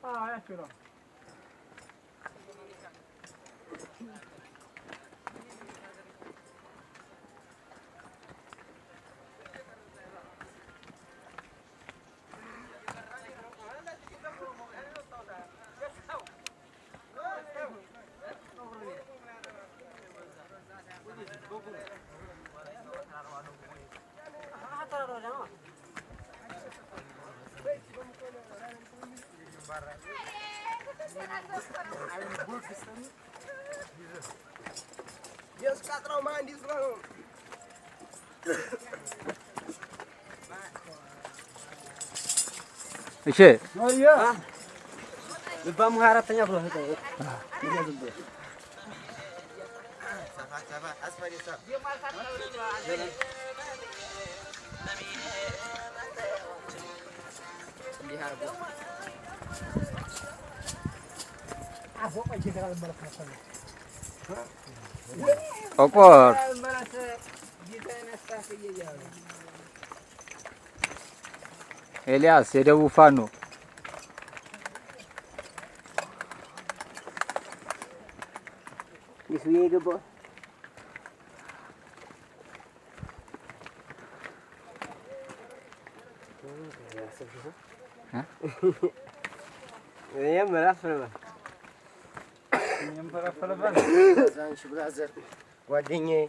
ያችሁራ Yes, katro man dis lang. እሺ አያ ልባሙ 24ኛ ብሎ ሄደ ቆቆር ኤልያስ የደቡብ ፋኖ ይስዬ የገባው ብራዘር ጓደኛዬ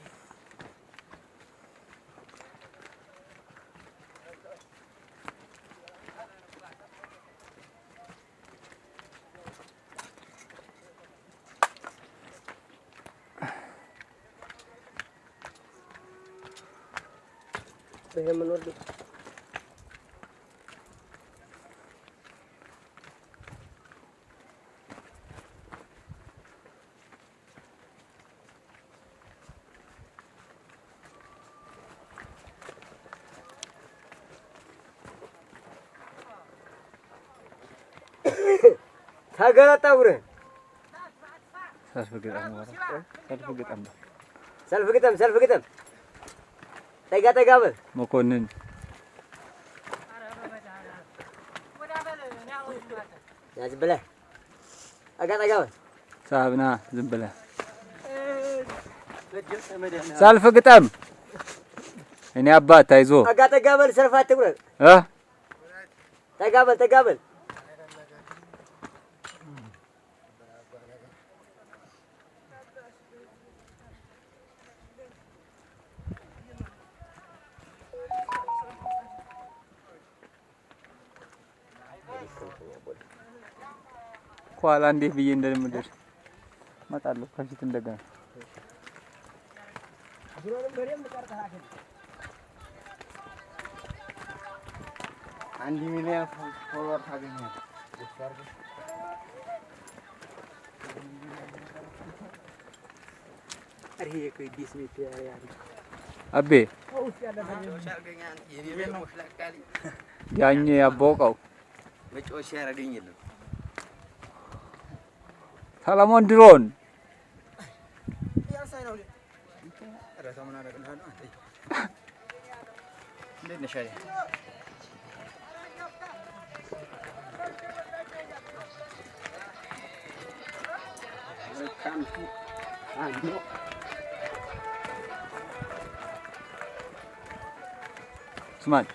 በየምንወርድ ታገራጣውረ ሰልፍ ግጠም ጠጋ በል መኮንን ያዝ ብለህ ጠጋ በል ሳብና ዝም ብለህ ሰልፍ ግጠም እኔ አባት አይዞ ጠጋ በል ሰልፍ አትቁረጥ ጠጋ በል ኋላ እንዴት ብዬ እንደምደር እመጣለሁ ከፊት እንደገና አንድ ሚሊዮን ፎሎወር ታገኛለህ አቤ ያኝ ያቦቀው መጮሽ ያረገኝ የለም ሰለሞን ድሮን ስማኝ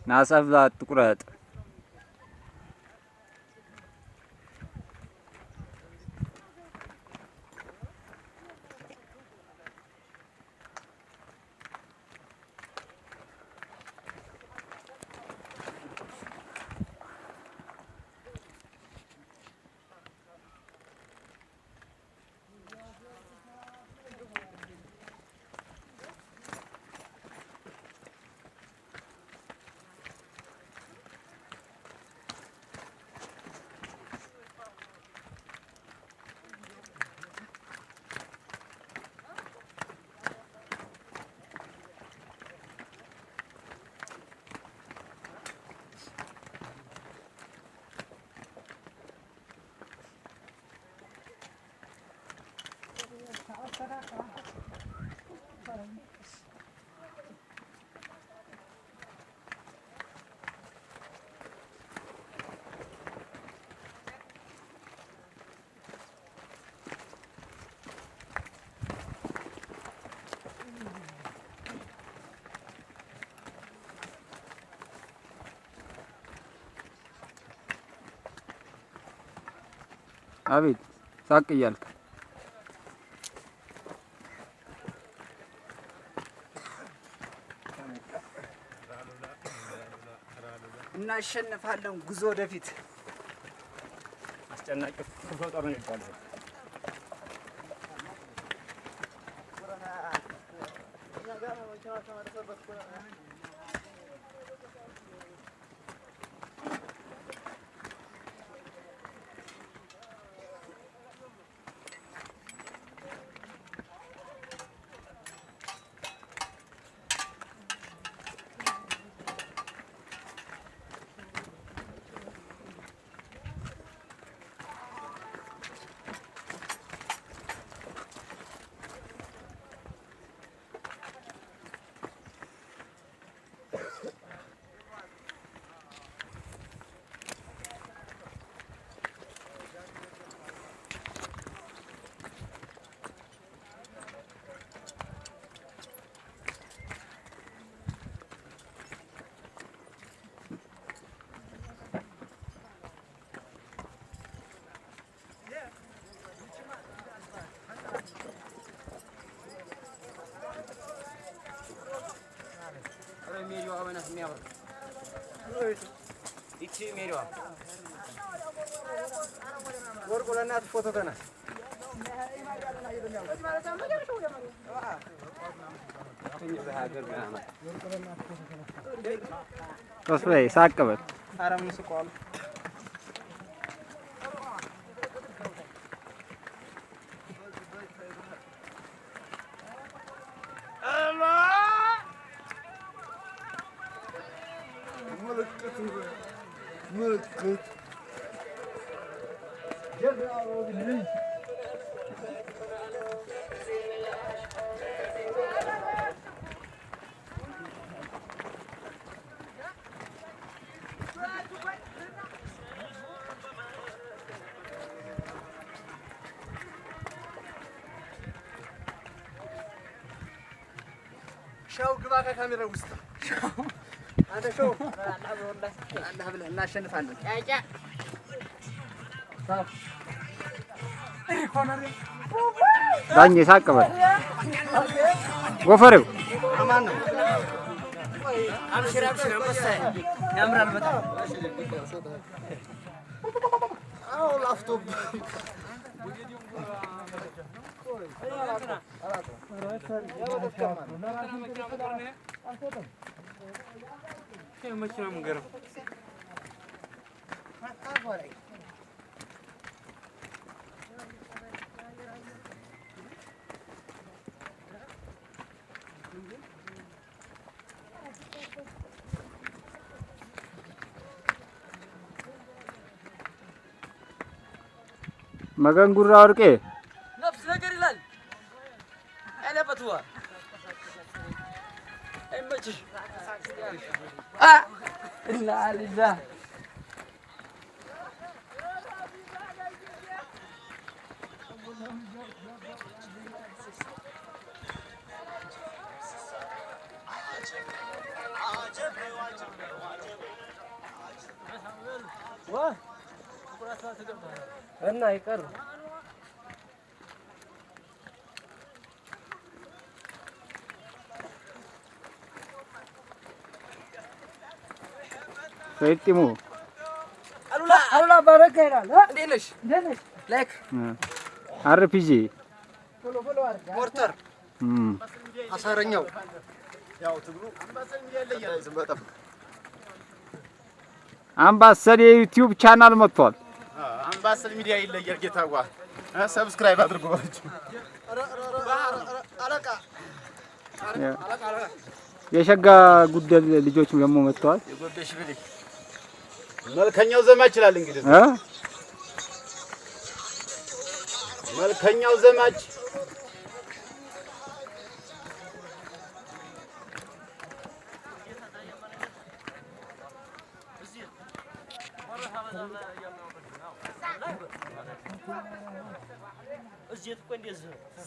ናሰብላ ትቁረጥ አቤት ሳቅ እያልክ እናሸንፋለን። ጉዞ ወደፊት። አስጨናቂ ክፍለ ጦር ነው የሚባለው። ሜሪዋ በእናትህ የሚያምር ይቺ ሜሪዋ ወርቁ ለእናትህ ፎቶ ተነስ። ተስፋዬ ሳቅ በል። ኧረ ምን ስቀዋል? ምልክት ሻው ግባ ከካሜራው ውስጥ አንተ ሻው አላህ ብለህ እናሸንፋለን። ዳኜ ሳቅ በል። ጎፈሬው አማን ነው። አብሽር አብሽር አንበሳዬ ያምራል በጣም። አዎ ላፍቶፕ መገን ጉራ ወርቄ ነፍስ ነገር ይላል አለበትዋ አይመችሽ ላ እና ይቀር ሰይጥሙ አሉላ ባረከ ይላል። እንዴት ነሽ? ላይክ አርፒጂ ሞርተር አሳረኛው ያው ትግሉ ዝም በጠብ አምባሰል የዩቲዩብ ቻናል መጥቷል። አምባሰል ሚዲያ ይለያል። ጌታዋ ሰብስክራይብ አድርጉባችሁ። አለቃ የሸጋ ጉደል ልጆች ደግሞ መጥተዋል። የጎበሽ ብሊ መልከኛው ዘማች ይላል እንግዲህ መልከኛው ዘማች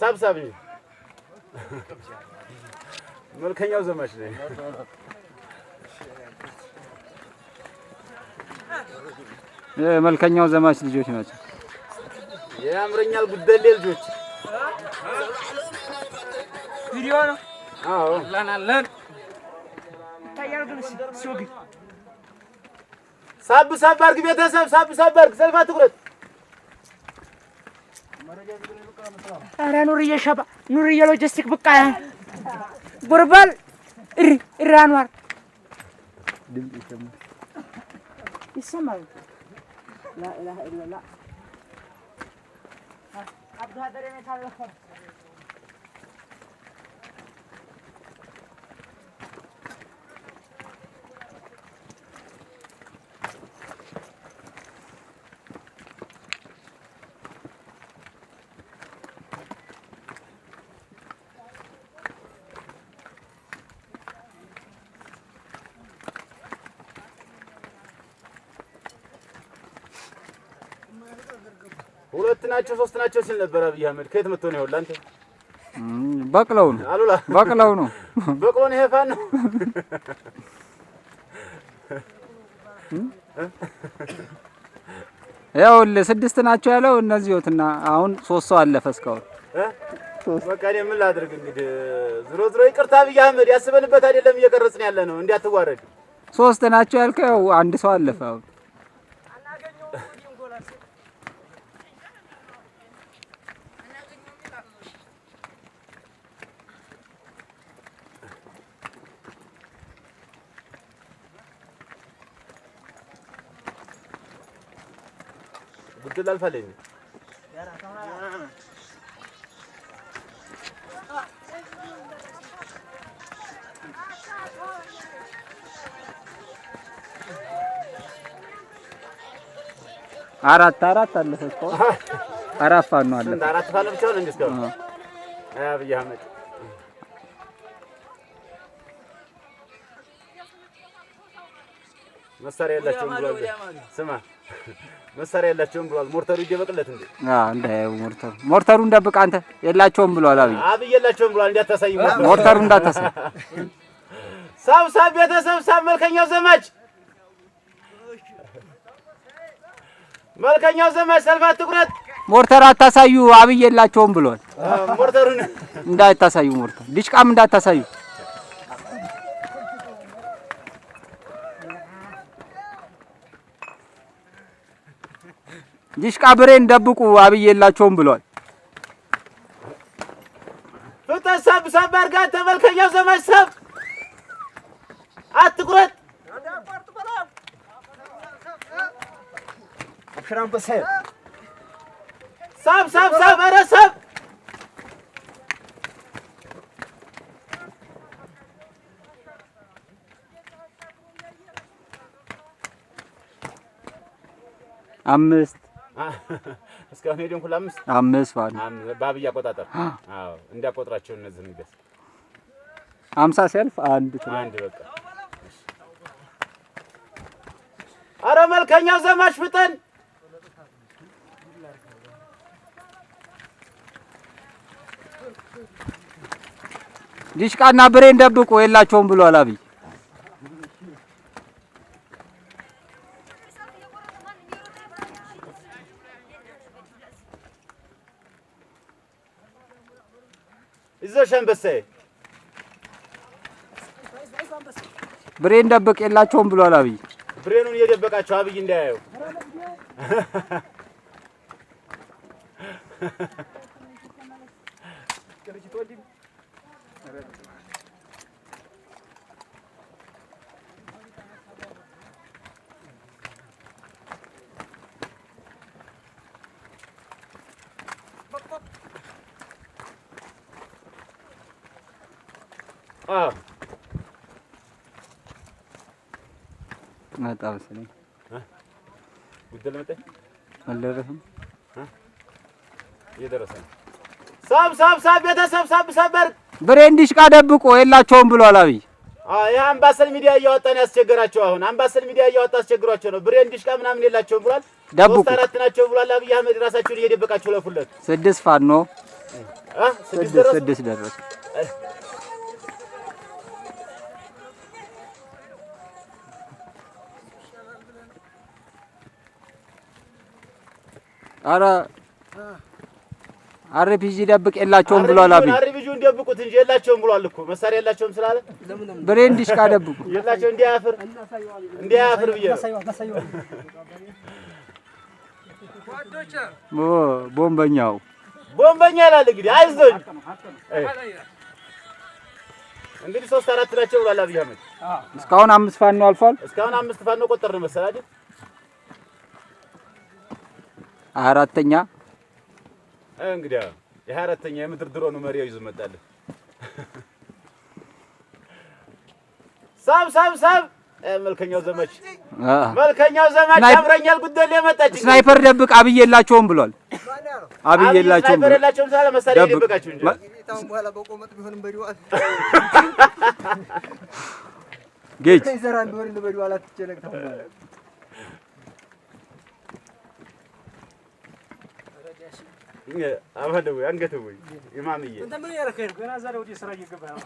ሰብሰብ መልከኛው ዘማች ነኝ። የመልከኛው ዘማች ልጆች ናቸው። ያምረኛል ጉደሌ ልጆች ቪዲዮ ነው። አዎ አለን ይታያል ግን ሲወግ ሳብ ሳብ አድርግ ቤተሰብ ሳብ ሳብ አድርግ ሰልፍ አትቁረጥ ኧረ ኑርዬ ሸባ ኑርዬ ሎጂስቲክ ብቃ ጉርበል ኢራንዋር ድምጽ ይሰማል ላ ኢላሃ ኢላላህ አብዱ ሀደሬ ነው ታለፈው ሁለት ናቸው ሶስት ናቸው ሲል ነበር አብይ አህመድ ከየት መጥቶ ነው ይኸውልህ አንተ በቅለው ነው አሉላ በቅለው ነው በቅሎ ነው ሄፋን ነው ያውልህ ስድስት ናቸው ያለው እነዚህ ወትና አሁን ሶስት ሰው አለፈ እስካሁን በቃ እኔ ምን ላድርግ እንግዲህ ዝሮ ዝሮ ይቅርታ አብይ አህመድ ያስበንበት አይደለም እየቀረጽን ያለ ነው እንዲያትዋረድ ሶስት ናቸው ያልከው አንድ ሰው አለፈ አሁን ጉድል አልፋለኝ አራት አለፈ እስካሁን አራት ፋኖ አለፈ አራት ፋኖ ብቻ ነው እንደስከው አብይ አህመድ መሳሪያ የላቸውም ብሏል ስማ መሳሪያ የላቸውም ብሏል ሞርተሩ ይደበቅለት እንዴ እንዳያዩ ሞርተሩ እንደብቅ አንተ የላቸውም ብሏል አብይ የላቸውም ብሏል እንዲያታሳይ ሞርተሩ እንዳታሳይ ሳብ ቤተሰብ ሳብ መልከኛው ዘማች ሰልፍ አትቁረጥ ሞርተር አታሳዩ አብይ የላቸውም ብሏል ሞርተሩን እንዳታሳዩ ሞርተር ዲሽቃም እንዳታሳዩ ዲሽቃ ብሬን ደብቁ አብይ የላቸውም ብሏል ፍጠን ሳብ አድርጋ ተመልከኛው ዘማች ሳብ አትቁረጥ ሽራም በሰል ሳብ ኧረ ሳብ አምስት እስካሁን ሄደን ሁሉ አምስት ባል በአብይ አቆጣጠር አዎ እንዲያቆጥራቸው እነዚህ ንገስ 50 ሰልፍ አንድ በቃ አረ መልከኛው ዘማች ፍጠን ዲሽቃና ብሬን ደብቁ የላቸውም ብሏል አብይ ይዘሽ አንበሳዬ ብሬን ደብቅ የላቸውም ብሏል አብይ ብሬኑን እየደበቃቸው አብይ እንዳያየው መጣ መሰለኝ ጉደል መጣ አልደረሰም እየደረሰ ነው ሳብ ቤተሰብ ሳብ ብሬን ዲሽቃ ደብቆ የላቸውም ብሏል አብይ ይሄ አምባሰል ሚዲያ እያወጣን ያስቸገራቸው አሁን አምባሰል ሚዲያ እያወጣ አስቸግሯቸው ነው ብሬን ዲሽቃ ምናምን የላቸውም ብሏል ደብቁ 3 ናቸው ብሏል አብይ አህመድ ራሳቸውን እየደበቃቸው ለፉለት 6 ፋኖ 6 ደረሰ አረ አርፒጂ ደብቅ የላቸውም ብሏል። አብይ አርፒጂውን ደብቁት እንጂ የላቸውም ብሏል እኮ መሳሪያ የላቸውም ስላለ ብሬን ዲሽቃ ደብቁ የላቸው እንዲያፍር ብዬ ቦምበኛው ይላል እንግዲህ አይዞኝ እንግዲህ 3 4 ናቸው ብሏል አብይ አህመድ። እስካሁን 5 ፋኖ አልፏል። እስካሁን 5 ፋኖ ቆጠርን መሰል አይደል? አራተኛ እንግዲህ የ24ኛ የምድር ድሮኑ መሪያው ይዞ መጣለ። ሳብ መልከኛው ዘመች ያምረኛል ጉደል የመጣች ስናይፐር ደብቅ አብይ የላቸውም ብሏል። አብይ የላቸውም ስናይፐር የላቸውም ሳለ መሳሪያ ይደብቃችሁ እንጂ ታም በኋላ በቆመጥ ቢሆንም በዲዋል ጌጅ ከይዘራን ቢሆን በዲዋል አትጨነቅ ታም በኋላ አባደው አንገተው ወይ ኢማምዬ እንተ ምን ያረከኝ ገና ዛሬ ወዲህ ስራ እየገባ ነው